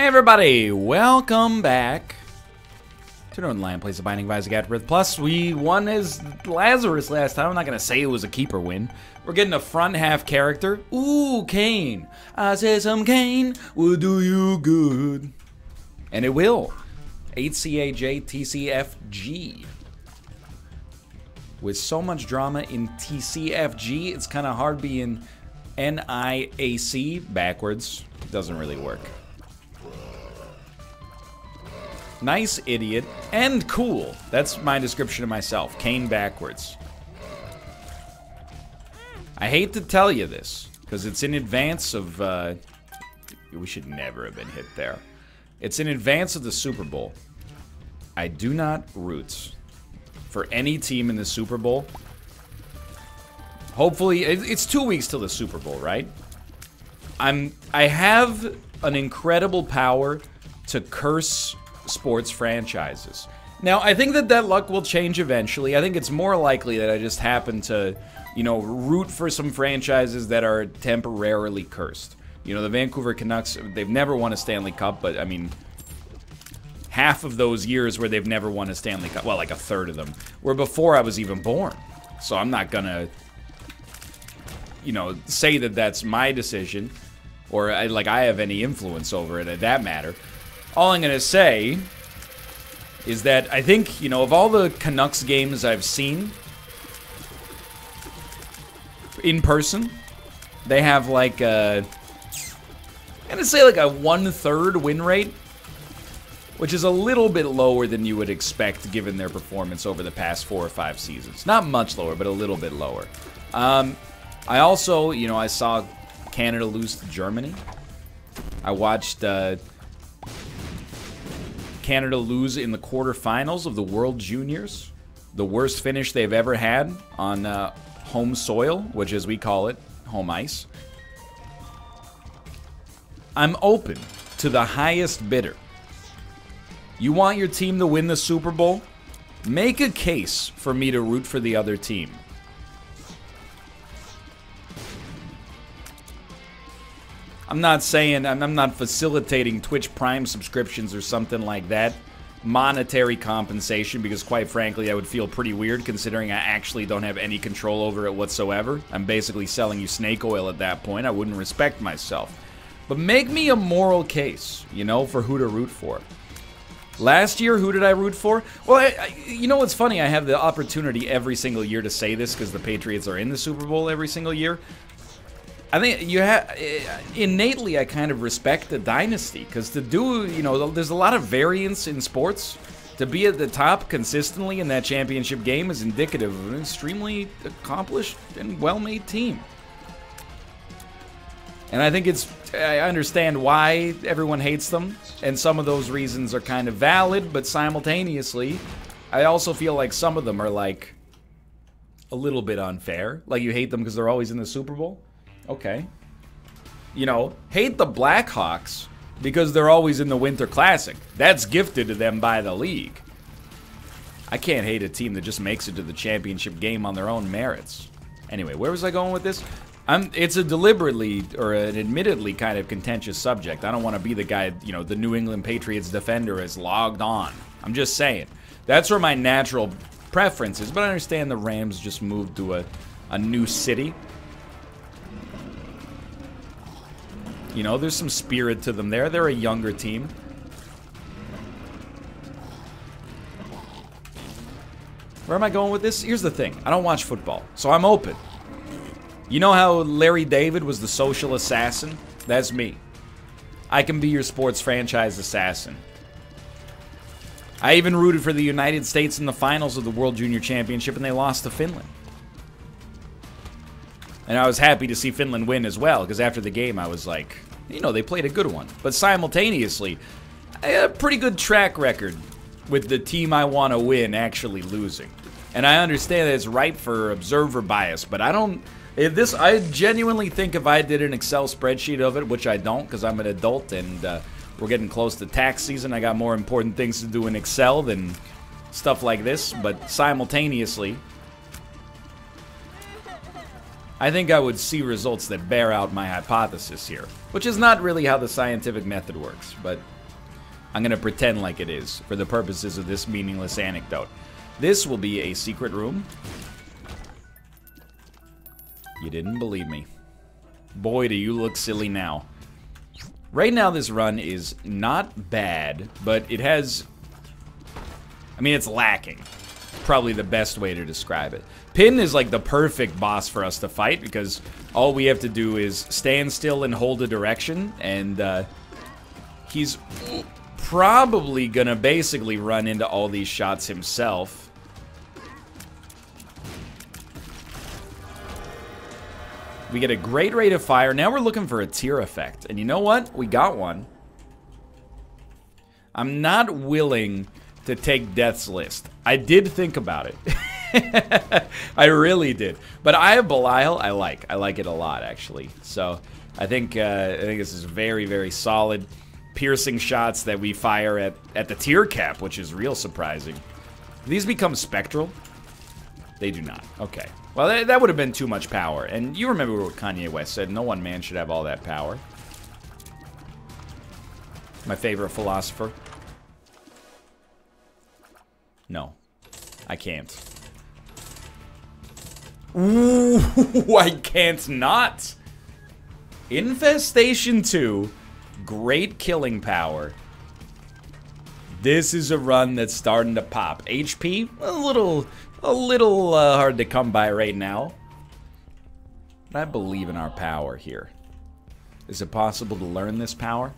Hey everybody, welcome back to Northernlion plays the Binding of Isaac Afterbirth. Plus, we won as Lazarus last time. I'm not going to say it was a keeper win. We're getting a front half character. Ooh, Kane. I said some Kane will do you good. And it will. HCAJ-TCFG. With so much drama in TCFG, it's kind of hard being NIAC backwards. It doesn't really work. Nice idiot and cool. That's my description of myself. Kane backwards. I hate to tell you this, because it's in advance of... we should never have been hit there. It's in advance of the Super Bowl. I do not root for any team in the Super Bowl. Hopefully, it's 2 weeks till the Super Bowl, right? I have an incredible power to curse sports franchises. Now, I think that luck will change eventually. I think it's more likely that I just happen to, you know, root for some franchises that are temporarily cursed. You know, the Vancouver Canucks, they've never won a Stanley Cup, but, I mean, half of those years where they've never won a Stanley Cup, well, like a third of them, were before I was even born. So I'm not gonna, you know, say that that's my decision, or, I have any influence over it, at that matter. All I'm going to say is that I think, you know, of all the Canucks games I've seen in person, they have like a, I'm going to say like a 1/3 win rate, which is a little bit lower than you would expect given their performance over the past 4 or 5 seasons. Not much lower, but a little bit lower. I also, you know, I saw Canada lose to Germany. I watched Canada lose in the quarterfinals of the World Juniors. The worst finish they've ever had on home soil, which as we call it, home ice. I'm open to the highest bidder. You want your team to win the Super Bowl? Make a case for me to root for the other team. I'm not saying, I'm not facilitating Twitch Prime subscriptions or something like that. Monetary compensation, because quite frankly, I would feel pretty weird considering I actually don't have any control over it whatsoever. I'm basically selling you snake oil at that point. I wouldn't respect myself. But make me a moral case, you know, for who to root for. Last year, who did I root for? Well, you know what's funny? I have the opportunity every single year to say this because the Patriots are in the Super Bowl every single year. I think you have innately. I kind of respect the dynasty because to do, you know, there's a lot of variance in sports. To be at the top consistently in that championship game is indicative of an extremely accomplished and well-made team. And I think I understand why everyone hates them, and some of those reasons are kind of valid. But simultaneously, I also feel like some of them are like a little bit unfair. Like you hate them because they're always in the Super Bowl. Okay. You know, hate the Blackhawks because they're always in the Winter Classic. That's gifted to them by the league. I can't hate a team that just makes it to the championship game on their own merits. Anyway, where was I going with this? It's a deliberately, or an admittedly kind of contentious subject. I don't want to be the guy, you know, the New England Patriots defender is logged on. I'm just saying. That's where my natural preference is, but I understand the Rams just moved to a new city. You know, there's some spirit to them there. They're a younger team. Where am I going with this? Here's the thing. I don't watch football, so I'm open. You know how Larry David was the social assassin? That's me. I can be your sports franchise assassin. I even rooted for the United States in the finals of the World Junior Championship, and they lost to Finland. And I was happy to see Finland win as well, because after the game I was like, you know, they played a good one. But simultaneously, I had a pretty good track record with the team I want to win actually losing. And I understand that it's ripe for observer bias, but I don't... I genuinely think if I did an Excel spreadsheet of it, which I don't because I'm an adult and we're getting close to tax season, I got more important things to do in Excel than stuff like this, but simultaneously... I think I would see results that bear out my hypothesis here, which is not really how the scientific method works, but I'm going to pretend like it is for the purposes of this meaningless anecdote. This will be a secret room. You didn't believe me. Boy, do you look silly now. Right now, this run is not bad, but it has... I mean, it's lacking. Probably the best way to describe it. Pin is like the perfect boss for us to fight because all we have to do is stand still and hold a direction, and he's probably gonna basically run into all these shots himself. We get a great rate of fire. Now we're looking for a tear effect. And you know what? We got one. I'm not willing to take Death's List. I did think about it. I really did. But Eye of Belial, I like. I like it a lot, actually. So I think this is very, very solid. Piercing shots that we fire at the tier cap, which is real surprising. Do these become spectral? They do not. Okay. Well, that would have been too much power. And you remember what Kanye West said, no one man should have all that power. My favorite philosopher. No. I can't. Ooh, I can't not. Infestation 2. Great killing power. This is a run that's starting to pop. HP, a little hard to come by right now. But I believe in our power here. Is it possible to learn this power?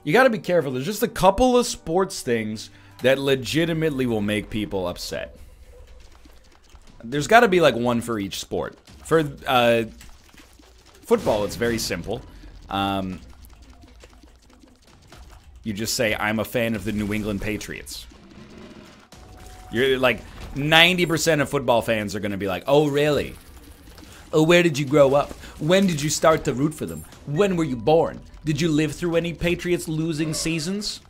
You gotta be careful. There's just a couple of sports things that legitimately will make people upset. There's gotta be like one for each sport. For football, it's very simple. You just say, I'm a fan of the New England Patriots. You're like, 90% of football fans are going to be like, oh, really? Oh, where did you grow up? When did you start to root for them? When were you born? Did you live through any Patriots losing seasons?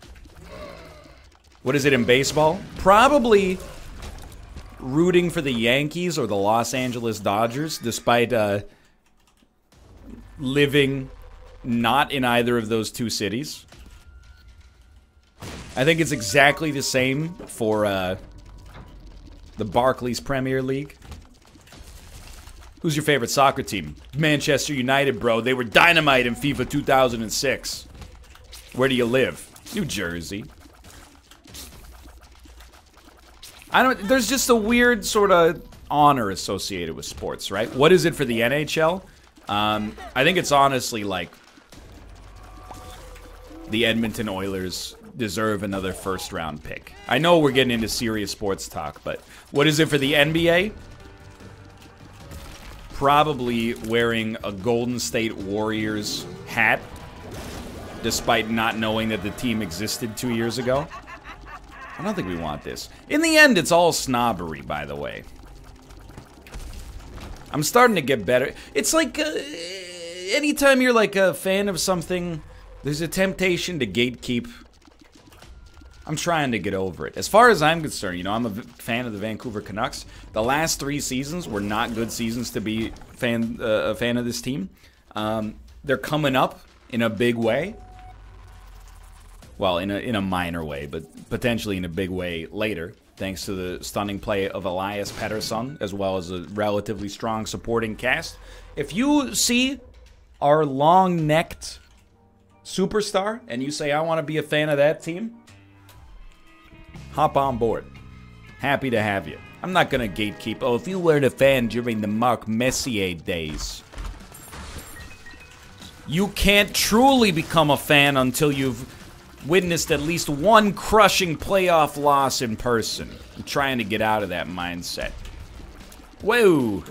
What is it in baseball? Probably rooting for the Yankees or the Los Angeles Dodgers, despite living not in either of those two cities. I think it's exactly the same for the Barclays Premier League. Who's your favorite soccer team? Manchester United, bro. They were dynamite in FIFA 2006. Where do you live? New Jersey. There's just a weird sort of honor associated with sports, right? What is it for the NHL? I think it's honestly like the Edmonton Oilers deserve another first-round pick. I know we're getting into serious sports talk, but what is it for the NBA? Probably wearing a Golden State Warriors hat, despite not knowing that the team existed 2 years ago. I don't think we want this. In the end, it's all snobbery, by the way. I'm starting to get better. It's like, anytime you're like a fan of something, there's a temptation to gatekeep. I'm trying to get over it. As far as I'm concerned, you know, I'm a fan of the Vancouver Canucks. The last 3 seasons were not good seasons to be a fan of this team. They're coming up in a big way. Well, in a minor way, but potentially in a big way later, thanks to the stunning play of Elias Pettersson, as well as a relatively strong supporting cast. If you see our long-necked superstar, and you say, I want to be a fan of that team, hop on board. Happy to have you. I'm not going to gatekeep. Oh, if you weren't a fan during the Marc Messier days. You can't truly become a fan until you've witnessed at least one crushing playoff loss in person. I'm trying to get out of that mindset. Whoa!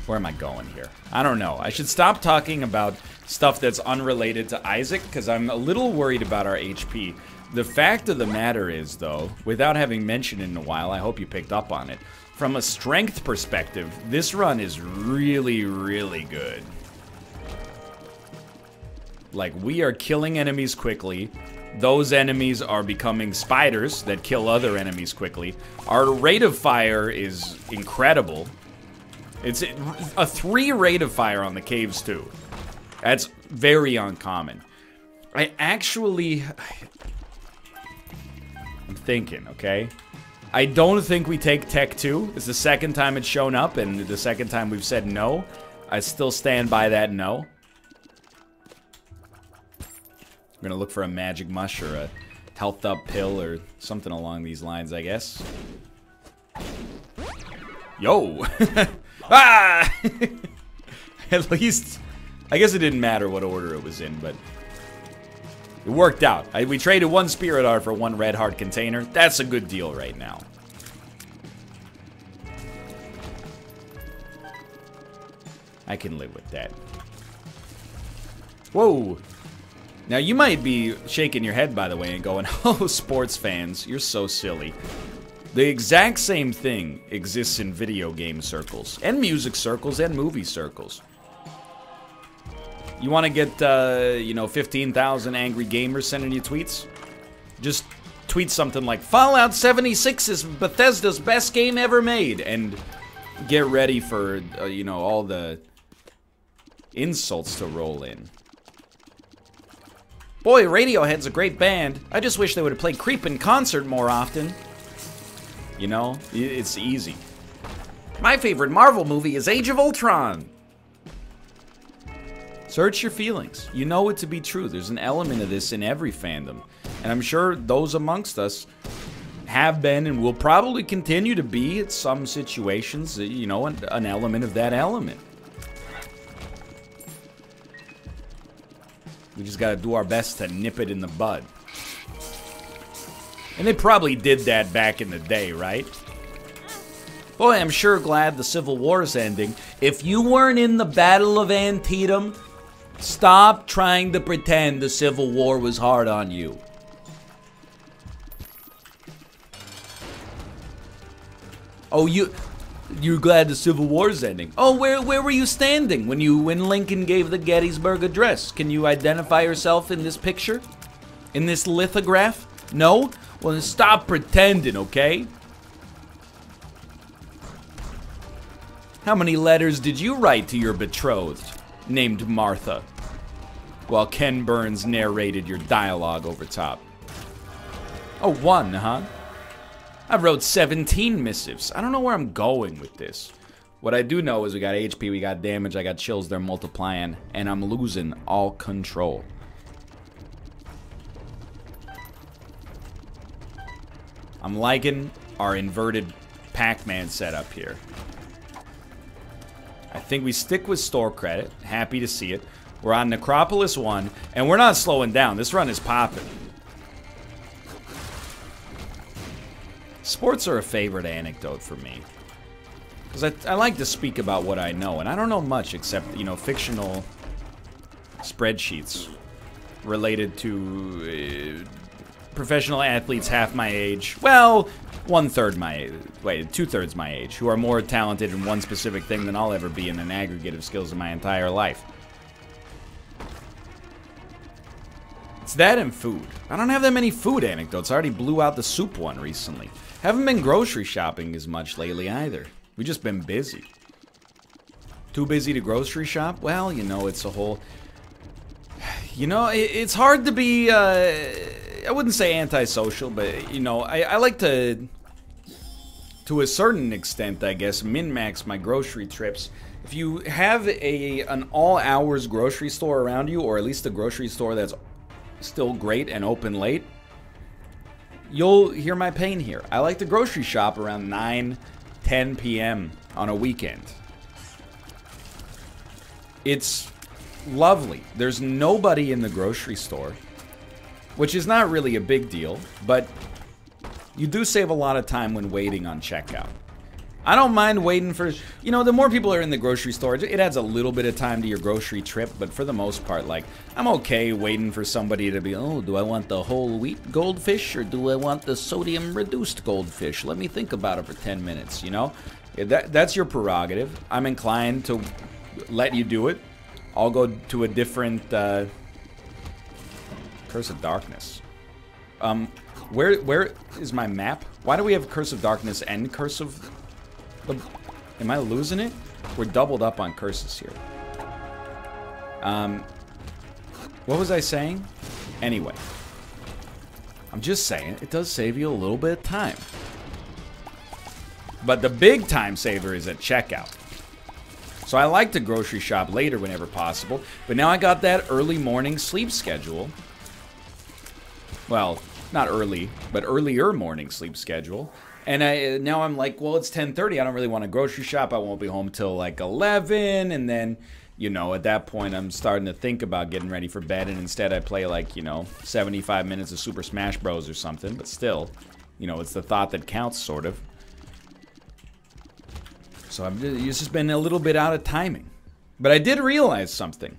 Where am I going here? I don't know. I should stop talking about stuff that's unrelated to Isaac, because I'm a little worried about our HP. The fact of the matter is, though, without having mentioned it in a while, I hope you picked up on it. From a strength perspective, this run is really, really good. Like, we are killing enemies quickly. Those enemies are becoming spiders that kill other enemies quickly. Our rate of fire is incredible. It's a 3 rate of fire on the caves, too. That's very uncommon. I'm thinking, okay? I don't think we take Tech 2. It's the second time it's shown up, and the second time we've said no. I still stand by that no. I'm gonna look for a magic mush or a health up pill or something along these lines, I guess. Yo! Ah! At least, I guess it didn't matter what order it was in, but it worked out. We traded 1 Spirit Heart for 1 Red Heart container. That's a good deal right now. I can live with that. Whoa! Now, you might be shaking your head, by the way, and going, oh, sports fans, you're so silly. The exact same thing exists in video game circles, and music circles, and movie circles. You want to get, you know, 15,000 angry gamers sending you tweets? Just tweet something like, Fallout 76 is Bethesda's best game ever made, and get ready for, you know, all the insults to roll in. Boy, Radiohead's a great band. I just wish they would have played Creep in concert more often. You know, it's easy. My favorite Marvel movie is Age of Ultron. Search your feelings. You know it to be true. There's an element of this in every fandom. And I'm sure those amongst us have been and will probably continue to be at some situations, you know, an element of that element. We just gotta do our best to nip it in the bud. And they probably did that back in the day, right? Boy, I'm sure glad the Civil War's ending. If you weren't in the Battle of Antietam, stop trying to pretend the Civil War was hard on you. Oh, you're glad the Civil War's ending. Oh, where were you standing when Lincoln gave the Gettysburg Address? Can you identify yourself in this picture? In this lithograph? No? Well, then stop pretending, okay? How many letters did you write to your betrothed, named Martha, while Ken Burns narrated your dialogue over top? Oh, 1, huh? I wrote 17 missives. I don't know where I'm going with this. What I do know is we got HP, we got damage, I got chills, they're multiplying, and I'm losing all control. I'm liking our inverted Pacman setup here. I think we stick with store credit. Happy to see it. We're on Necropolis 1, and we're not slowing down. This run is popping. Sports are a favorite anecdote for me. Because I like to speak about what I know, and I don't know much except, you know, fictional spreadsheets related to professional athletes half my age. Well, 1/3 my age. Wait, 2/3 my age, who are more talented in one specific thing than I'll ever be in an aggregate of skills in my entire life. It's that and food. I don't have that many food anecdotes. I already blew out the soup one recently. Haven't been grocery shopping as much lately either. We've just been busy. Too busy to grocery shop? Well, you know, it's a whole... You know, it's hard to be, I wouldn't say antisocial, but, you know, I like to a certain extent, I guess, min-max my grocery trips. If you have an all-hours grocery store around you, or at least a grocery store that's still great and open late, you'll hear my pain here. I like to grocery shop around 9, 10 p.m. on a weekend. It's lovely. There's nobody in the grocery store, which is not really a big deal, but you do save a lot of time when waiting on checkout. I don't mind waiting for, you know, the more people are in the grocery store, it adds a little bit of time to your grocery trip, but for the most part, like, I'm okay waiting for somebody to be, oh, do I want the whole wheat goldfish, or do I want the sodium-reduced goldfish? Let me think about it for 10 minutes, you know? That's your prerogative. I'm inclined to let you do it. I'll go to a different, Curse of Darkness. Where is my map? Why do we have Curse of Darkness and Curse of... Am I losing it? We're doubled up on curses here. What was I saying? Anyway. I'm just saying, it does save you a little bit of time. But the big time saver is at checkout. So I like to grocery shop later whenever possible. But now I got that early morning sleep schedule. Well, not early, but earlier morning sleep schedule. And now I'm like, well, it's 10:30. I don't really want to grocery shop. I won't be home till like 11. And then, you know, at that point, I'm starting to think about getting ready for bed. And instead, I play like, you know, 75 minutes of Super Smash Bros. Or something. But still, you know, it's the thought that counts, sort of. So it's just been a little bit out of timing. But I did realize something.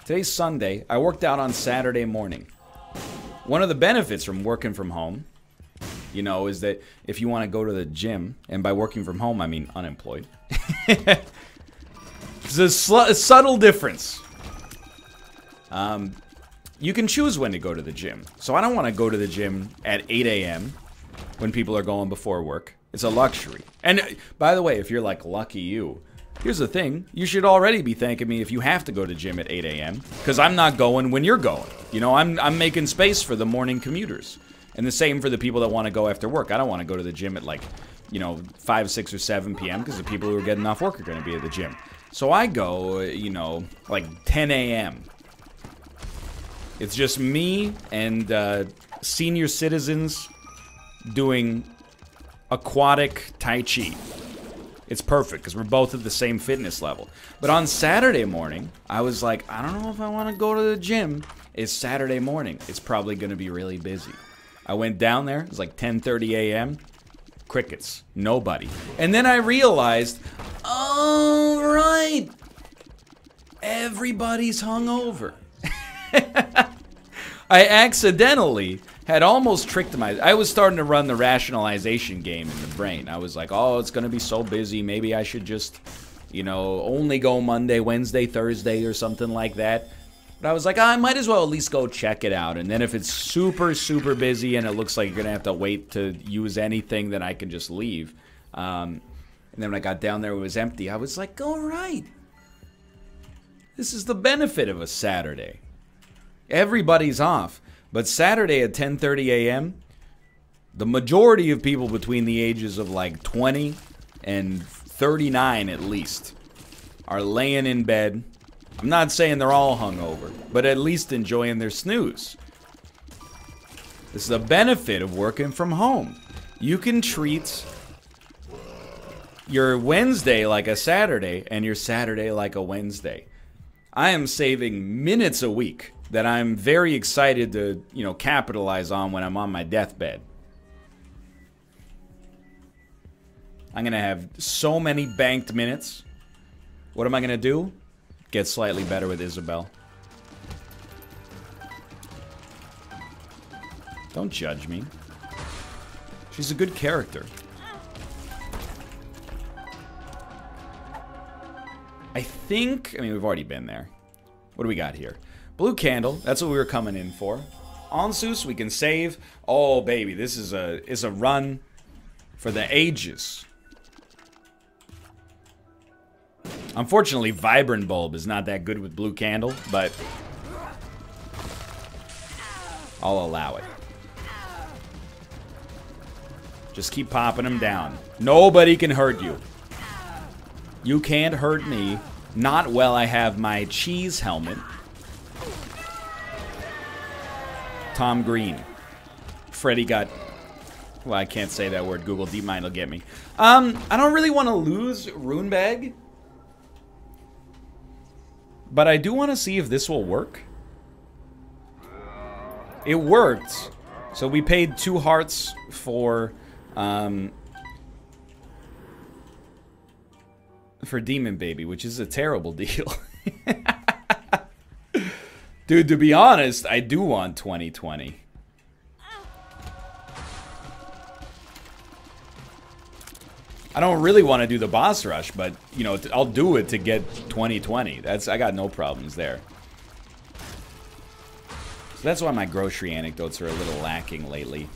Today's Sunday. I worked out on Saturday morning. One of the benefits from working from home, you know, is that if you want to go to the gym, and by working from home, I mean unemployed. There's a subtle difference. You can choose when to go to the gym. So I don't want to go to the gym at 8 a.m. when people are going before work. It's a luxury. And by the way, if you're like, lucky you, here's the thing. You should already be thanking me if you have to go to gym at 8 a.m. Because I'm not going when you're going. You know, I'm making space for the morning commuters. And the same for the people that want to go after work. I don't want to go to the gym at like, you know, 5, 6, or 7 p.m. because the people who are getting off work are going to be at the gym. So I go, you know, like 10 a.m. It's just me and senior citizens doing aquatic Tai Chi. It's perfect because we're both at the same fitness level. But on Saturday morning, I was like, I don't know if I want to go to the gym. It's Saturday morning. It's probably going to be really busy. I went down there. It was like 10:30 a.m. Crickets. Nobody. And then I realized, oh, right. Everybody's hungover. I accidentally had almost tricked I was starting to run the rationalization game in the brain. I was like, oh, it's going to be so busy. Maybe I should just, you know, only go Monday, Wednesday, Thursday or something like that. But I was like, I might as well at least go check it out. And then if it's super, super busy and it looks like you're going to have to wait to use anything, then I can just leave. And then when I got down there, it was empty. I was like, all right. This is the benefit of a Saturday. Everybody's off. But Saturday at 10:30 a.m., the majority of people between the ages of like 20 and 39 at least are laying in bed. I'm not saying they're all hungover, but at least enjoying their snooze. This is a benefit of working from home. You can treat your Wednesday like a Saturday and your Saturday like a Wednesday. I am saving minutes a week that I'm very excited to, you know, capitalize on when I'm on my deathbed. I'm going to have so many banked minutes. What am I going to do? Get slightly better with Isabel. Don't judge me. She's a good character. I think, I mean, we've already been there. What do we got here? Blue candle, that's what we were coming in for. Onsus, we can save. Oh, baby, this is a run for the ages. Unfortunately, Vibrant Bulb is not that good with blue candle, but I'll allow it. Just keep popping them down. Nobody can hurt you. You can't hurt me. Not while I have my cheese helmet. Tom Green. Freddy got... Well, I can't say that word. Google DeepMind will get me. I don't really want to lose Runebag. But I do want to see if this will work. It worked. So we paid 2 hearts for Demon Baby, which is a terrible deal. Dude, to be honest, I do want 2020. I don't really want to do the boss rush, but, you know, I'll do it to get 2020. I got no problems there. So that's why my grocery anecdotes are a little lacking lately.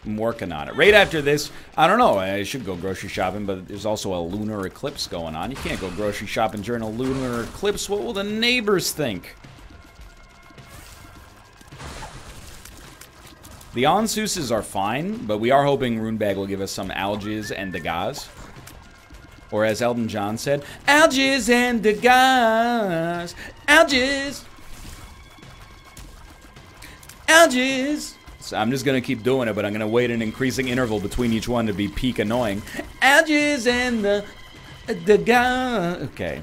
I'm working on it. Right after this, I don't know, I should go grocery shopping, but there's also a lunar eclipse going on. You can't go grocery shopping during a lunar eclipse. What will the neighbors think? The Onsuses are fine, but we are hoping Runebag will give us some Alges and Degas. Or as Elton John said, Alges and Degas. Alges. Alges. So I'm just going to keep doing it, but I'm going to wait an increasing interval between each one to be peak annoying. Alges and the guy. Okay.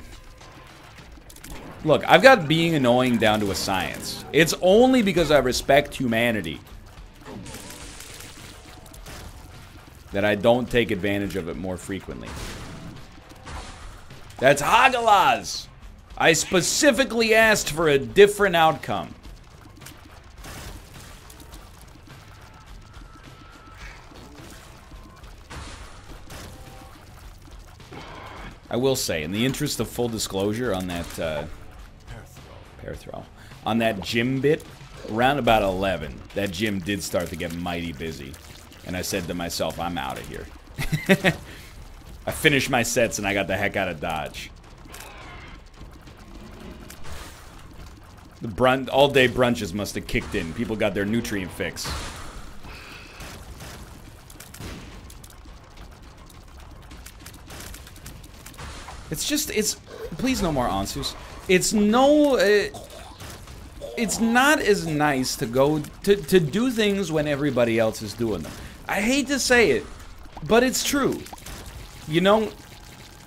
Look, I've got being annoying down to a science. It's only because I respect humanity that I don't take advantage of it more frequently. That's Hagalaz. I specifically asked for a different outcome. I will say, in the interest of full disclosure on that pair throw, on that gym bit, around about 11, that gym did start to get mighty busy. And I said to myself, I'm out of here. I finished my sets and I got the heck out of Dodge. The all-day brunches must have kicked in. People got their nutrient fix. Please no more Onsus. It's not as nice to go, to do things when everybody else is doing them. I hate to say it, but it's true. You know,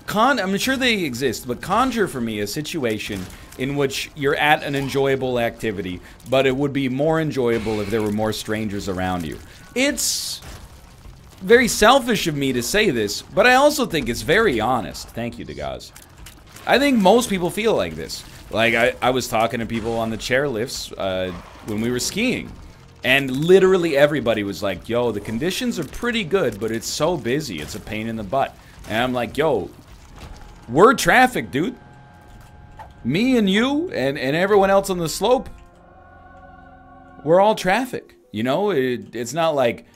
I'm sure they exist, but conjure for me a situation in which you're at an enjoyable activity, but it would be more enjoyable if there were more strangers around you. It's very selfish of me to say this, but I also think it's very honest. Thank you, Degas. I think most people feel like this. Like, I was talking to people on the chairlifts when we were skiing, and literally everybody was like, yo, the conditions are pretty good, but it's so busy, it's a pain in the butt. And I'm like, yo, we're traffic, dude. Me and you and everyone else on the slope, we're all traffic. You know, it's not like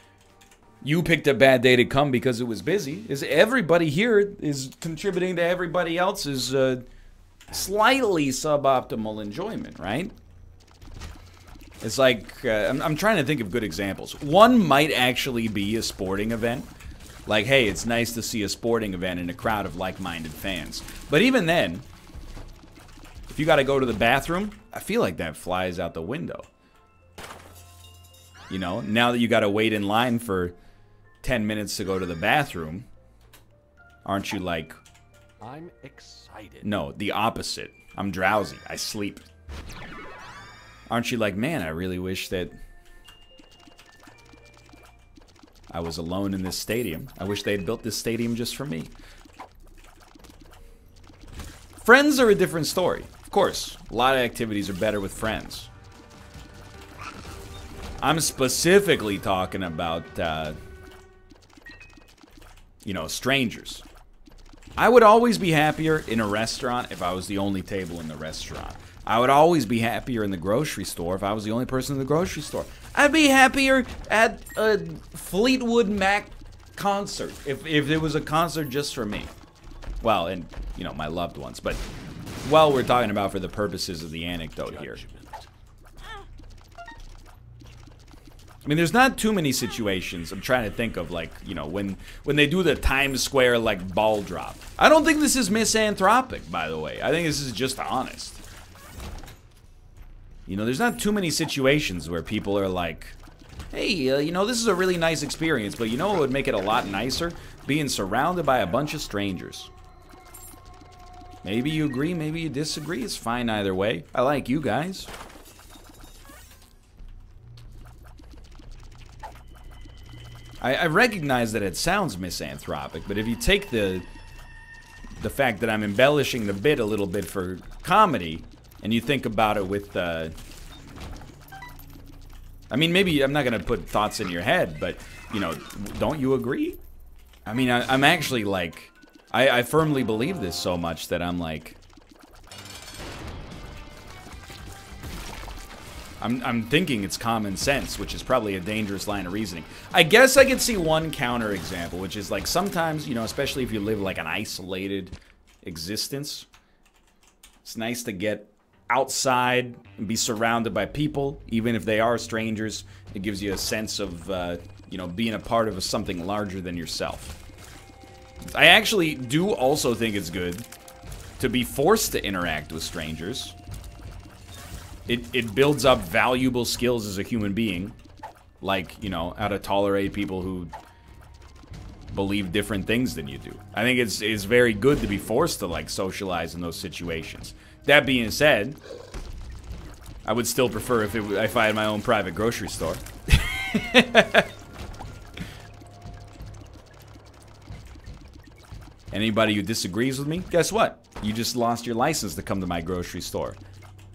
you picked a bad day to come because it was busy. Everybody here is contributing to everybody else's slightly suboptimal enjoyment, right? It's like, I'm trying to think of good examples. One might actually be a sporting event. Like, hey, it's nice to see a sporting event in a crowd of like-minded fans. But even then, if you gotta go to the bathroom, I feel like that flies out the window. You know, now that you gotta wait in line for 10 minutes to go to the bathroom, aren't you like... I'm excited. No, the opposite. I'm drowsy. I sleep. Aren't you like, man, I really wish that I was alone in this stadium. I wish they had built this stadium just for me. Friends are a different story. Of course, a lot of activities are better with friends. I'm specifically talking about, you know, strangers. I would always be happier in a restaurant if I was the only table in the restaurant. I would always be happier in the grocery store if I was the only person in the grocery store. I'd be happier at a Fleetwood Mac concert if it was a concert just for me. Well, and, you know, my loved ones. But, well, we're talking about for the purposes of the anecdote here. I mean, there's not too many situations I'm trying to think of, like, you know, when they do the Times Square, like, ball drop. I don't think this is misanthropic, by the way. I think this is just honest. You know, there's not too many situations where people are like, hey, you know, this is a really nice experience, but you know what would make it a lot nicer? Being surrounded by a bunch of strangers. Maybe you agree, maybe you disagree. It's fine either way. I like you guys. I recognize that it sounds misanthropic, but if you take the fact that I'm embellishing the bit a little bit for comedy, and you think about it with, I mean, maybe I'm not going to put thoughts in your head, but, you know, don't you agree? I mean, I'm actually, like, I firmly believe this so much that I'm, like, I'm thinking it's common sense, which is probably a dangerous line of reasoning. I guess I could see one counter example, which is like sometimes, you know, especially if you live like an isolated existence, it's nice to get outside and be surrounded by people, even if they are strangers. It gives you a sense of, you know, being a part of something larger than yourself. I actually do also think it's good to be forced to interact with strangers. It builds up valuable skills as a human being, like, you know, how to tolerate people who believe different things than you do. I think it's very good to be forced to, like, socialize in those situations. That being said, I would still prefer if I had my own private grocery store. Anybody who disagrees with me, guess what? You just lost your license to come to my grocery store.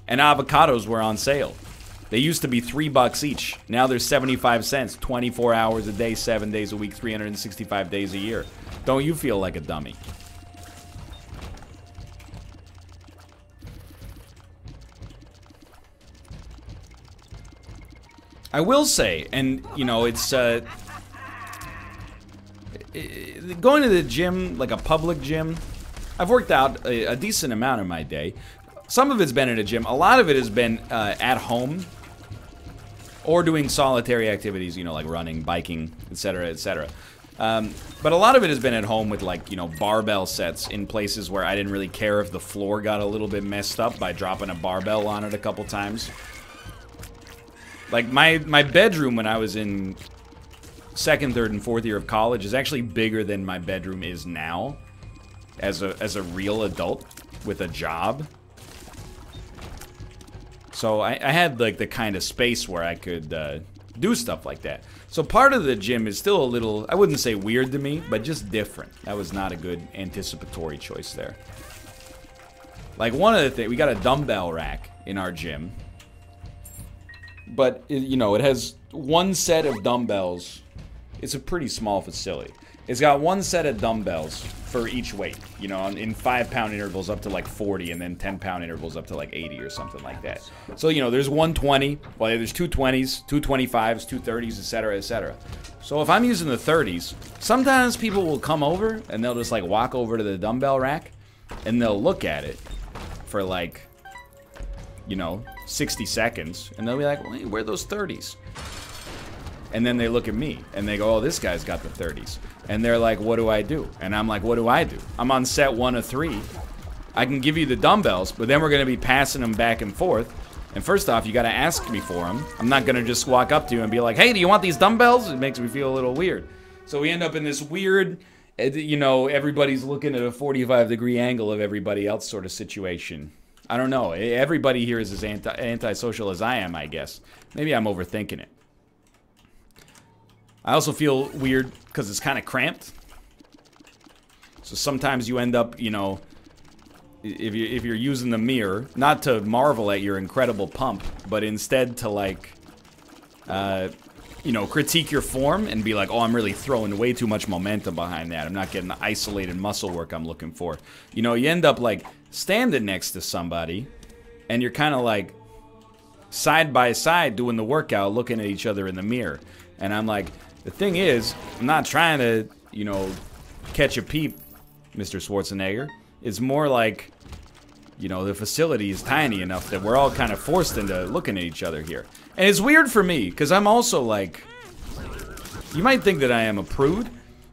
And avocados were on sale. They used to be $3 each. Now they're 75 cents, 24 hours a day, 7 days a week, 365 days a year. Don't you feel like a dummy? I will say, and you know, it's going to the gym, like a public gym, I've worked out a decent amount in my day. Some of it's been at a gym. A lot of it has been at home or doing solitary activities, you know, like running, biking, etc., etc. But a lot of it has been at home with, like, you know, barbell sets in places where I didn't really care if the floor got a little bit messed up by dropping a barbell on it a couple times. Like, my bedroom when I was in second, third, and fourth year of college is actually bigger than my bedroom is now as a real adult with a job. So I had, like, the kind of space where I could do stuff like that. So part of the gym is still a little, I wouldn't say weird to me, but just different. That was not a good anticipatory choice there. Like, one of the things, we got a dumbbell rack in our gym. But, you know, it has one set of dumbbells. It's a pretty small facility. It's got one set of dumbbells for each weight, you know, in 5-pound intervals up to like 40, and then 10-pound intervals up to like 80 or something like that. So, you know, there's 120, well, there's 220s, 225s, 230s, etc., etc. So if I'm using the 30s, sometimes people will come over and they'll just like walk over to the dumbbell rack and they'll look at it for like, you know, 60 seconds, and they'll be like, well, hey, where are those 30s? And then they look at me, and they go, oh, this guy's got the 30s. And they're like, what do I do? And I'm like, what do I do? I'm on set 1 of 3. I can give you the dumbbells, but then we're going to be passing them back and forth. And first off, you got to ask me for them. I'm not going to just walk up to you and be like, hey, do you want these dumbbells? It makes me feel a little weird. So we end up in this weird, you know, everybody's looking at a 45-degree angle of everybody else sort of situation. I don't know. Everybody here is as antisocial as I am, I guess. Maybe I'm overthinking it. I also feel weird because it's kind of cramped. So sometimes you end up, you know, if you're using the mirror, not to marvel at your incredible pump, but instead to, like, you know, critique your form and be like, oh, I'm really throwing way too much momentum behind that. I'm not getting the isolated muscle work I'm looking for. You know, you end up, like, standing next to somebody, and you're kind of, like, side by side doing the workout, looking at each other in the mirror. And I'm like, the thing is, I'm not trying to, you know, catch a peep, Mr. Schwarzenegger. It's more like, you know, the facility is tiny enough that we're all kind of forced into looking at each other here. And it's weird for me, because I'm also like, you might think that I am a prude.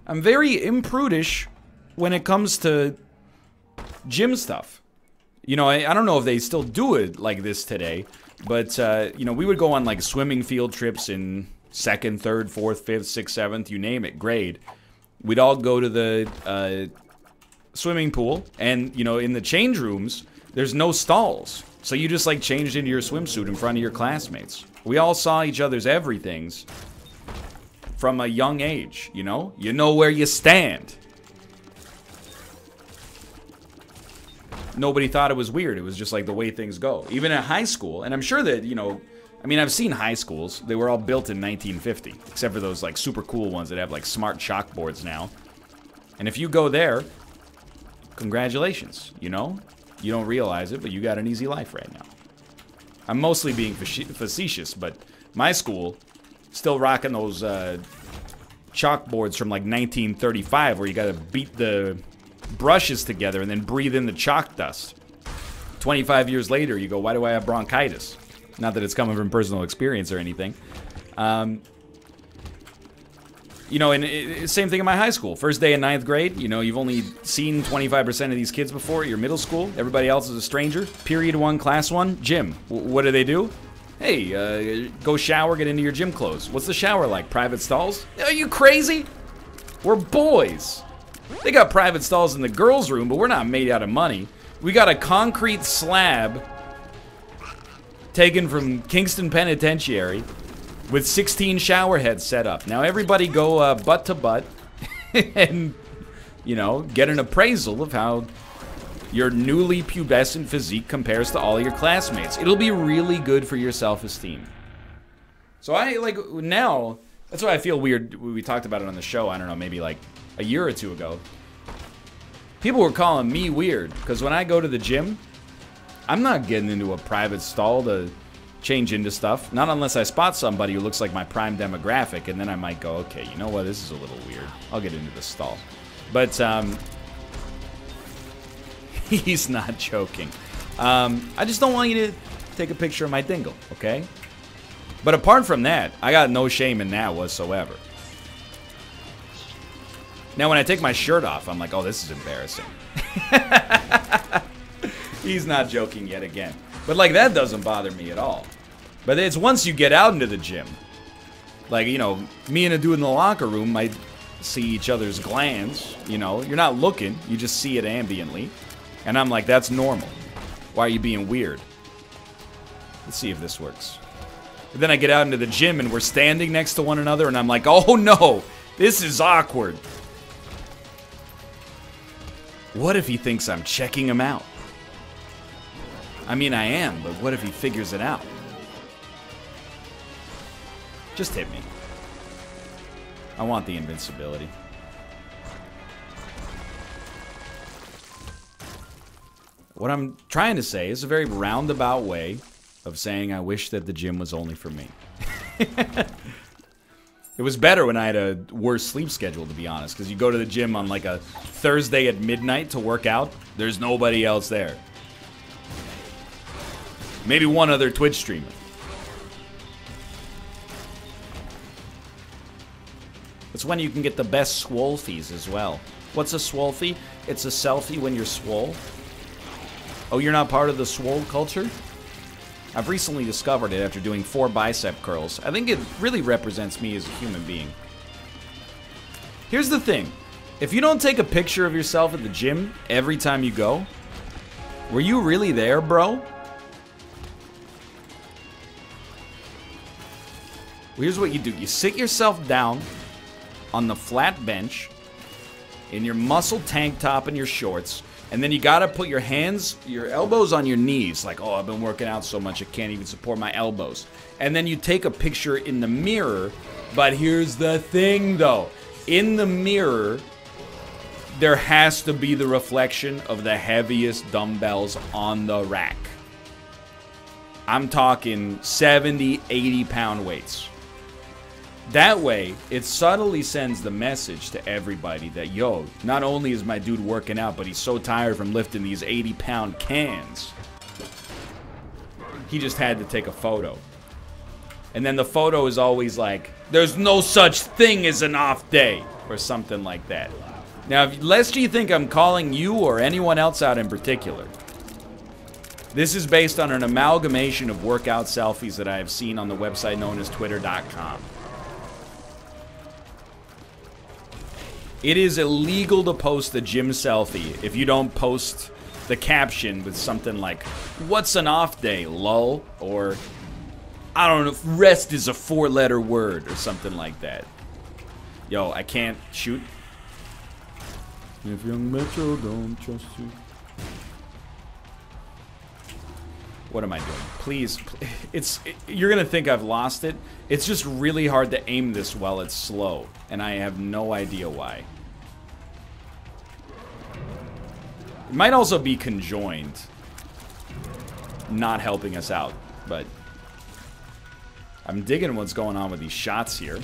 I'm very imprudish when it comes to gym stuff. You know, I don't know if they still do it like this today, but, you know, we would go on, like, swimming field trips in 2nd, 3rd, 4th, 5th, 6th, 7th, you name it, grade. We'd all go to the swimming pool, and, you know, in the change rooms, there's no stalls. So you just, like, changed into your swimsuit in front of your classmates. We all saw each other's everythings from a young age, you know? You know where you stand. Nobody thought it was weird. It was just, like, the way things go. Even at high school, and I'm sure that, you know, I mean, I've seen high schools. They were all built in 1950, except for those, like, super cool ones that have, like, smart chalkboards now. And if you go there, congratulations, you know? You don't realize it, but you got an easy life right now. I'm mostly being facetious, but my school still rocking those chalkboards from like 1935 where you gotta beat the brushes together and then breathe in the chalk dust. 25 years later, you go, why do I have bronchitis? Not that it's coming from personal experience or anything. You know, and same thing in my high school. First day in 9th grade, you know, you've only seen 25% of these kids before at your middle school. Everybody else is a stranger. Period 1, class 1, gym. What do? Hey, go shower, get into your gym clothes. What's the shower like? Private stalls? Are you crazy? We're boys. They got private stalls in the girls' room, but we're not made out of money. We got a concrete slab taken from Kingston Penitentiary with 16 shower heads set up. Now everybody go butt to butt and, you know, get an appraisal of how your newly pubescent physique compares to all your classmates. It'll be really good for your self-esteem. So now, that's why I feel weird. We talked about it on the show, I don't know, maybe like a year or two ago. People were calling me weird, because when I go to the gym, I'm not getting into a private stall to change into stuff. Not unless I spot somebody who looks like my prime demographic, and then I might go, okay, you know what, this is a little weird. I'll get into the stall. But, he's not joking. I just don't want you to take a picture of my dingle, okay? But apart from that, I got no shame in that whatsoever. Now, when I take my shirt off, I'm like, oh, this is embarrassing. He's not joking yet again. But, like, that doesn't bother me at all. But it's once you get out into the gym. Like, you know, me and a dude in the locker room might see each other's glands. You know, you're not looking. You just see it ambiently. And I'm like, that's normal. Why are you being weird? Let's see if this works. But then I get out into the gym and we're standing next to one another and I'm like, oh, no. This is awkward. What if he thinks I'm checking him out? I mean, I am, but what if he figures it out? Just hit me. I want the invincibility. What I'm trying to say is a very roundabout way of saying I wish that the gym was only for me. It was better when I had a worse sleep schedule, to be honest, because you go to the gym on like a Thursday at midnight to work out, there's nobody else there. Maybe one other Twitch streamer. It's when you can get the best swolfies as well. What's a swolfie? It's a selfie when you're swole. Oh, you're not part of the swole culture? I've recently discovered it after doing 4 bicep curls. I think it really represents me as a human being. Here's the thing. If you don't take a picture of yourself at the gym every time you go, were you really there, bro? Here's what you do. You sit yourself down on the flat bench in your muscle tank top and your shorts, and then you gotta put your hands, your elbows on your knees, like, oh, I've been working out so much I can't even support my elbows. And then you take a picture in the mirror, but here's the thing, though. In the mirror, there has to be the reflection of the heaviest dumbbells on the rack. I'm talking 70, 80-pound weights. That way, it subtly sends the message to everybody that, yo, not only is my dude working out, but he's so tired from lifting these 80-pound cans. He just had to take a photo. And then the photo is always like, there's no such thing as an off day, or something like that. Now, lest you think I'm calling you or anyone else out in particular, this is based on an amalgamation of workout selfies that I have seen on the website known as Twitter.com. It is illegal to post a gym selfie if you don't post the caption with something like, what's an off day, lol? Or, I don't know, rest is a 4-letter word, or something like that. Yo, I can't shoot. If young Metro don't trust you. What am I doing? Please, you're gonna think I've lost it. It's just really hard to aim this while it's slow, and I have no idea why. It might also be conjoined, not helping us out. but I'm digging what's going on with these shots here,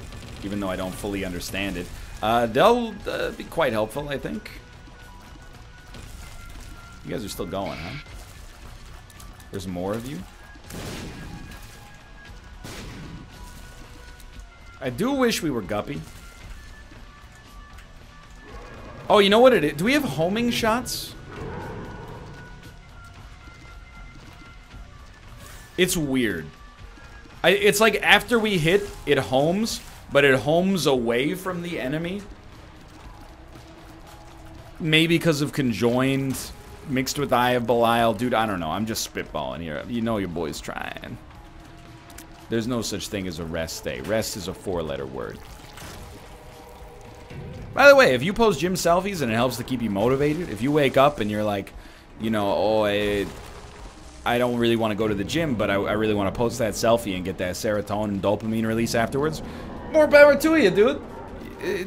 even though I don't fully understand it. They'll be quite helpful, I think. You guys are still going, huh? There's more of you? I do wish we were Guppy. Oh, you know what it is? Do we have homing shots? It's weird. It's like after we hit, it homes, but it homes away from the enemy. Maybe because of conjoined, mixed with Eye of Belial. Dude, I don't know. I'm just spitballing here. You know your boy's trying. There's no such thing as a rest day. Rest is a 4-letter word. By the way, if you post gym selfies and it helps to keep you motivated, if you wake up and you're like, you know, oh, I don't really want to go to the gym, but I really want to post that selfie and get that serotonin and dopamine release afterwards, more power to you, dude. I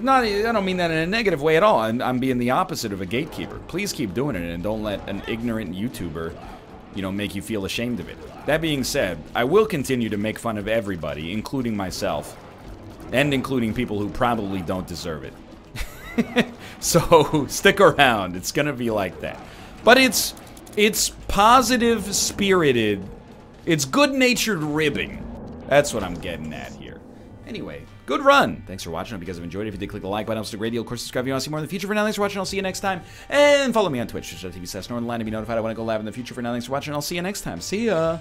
don't mean that in a negative way at all. I'm being the opposite of a gatekeeper. Please keep doing it and don't let an ignorant YouTuber, you know, make you feel ashamed of it. That being said, I will continue to make fun of everybody, including myself, and including people who probably don't deserve it. So, stick around. It's gonna be like that. But it's positive spirited. It's good-natured ribbing. That's what I'm getting at here. Anyway, good run. Thanks for watching. I hope you guys have enjoyed it. If you did, click the like button. It's a great deal. Of course, subscribe if you want to see more in the future. For now, thanks for watching. I'll see you next time. And follow me on Twitch, twitch.tv/Northernlion to be notified when I go live in the future. For now, thanks for watching. I'll see you next time. See ya.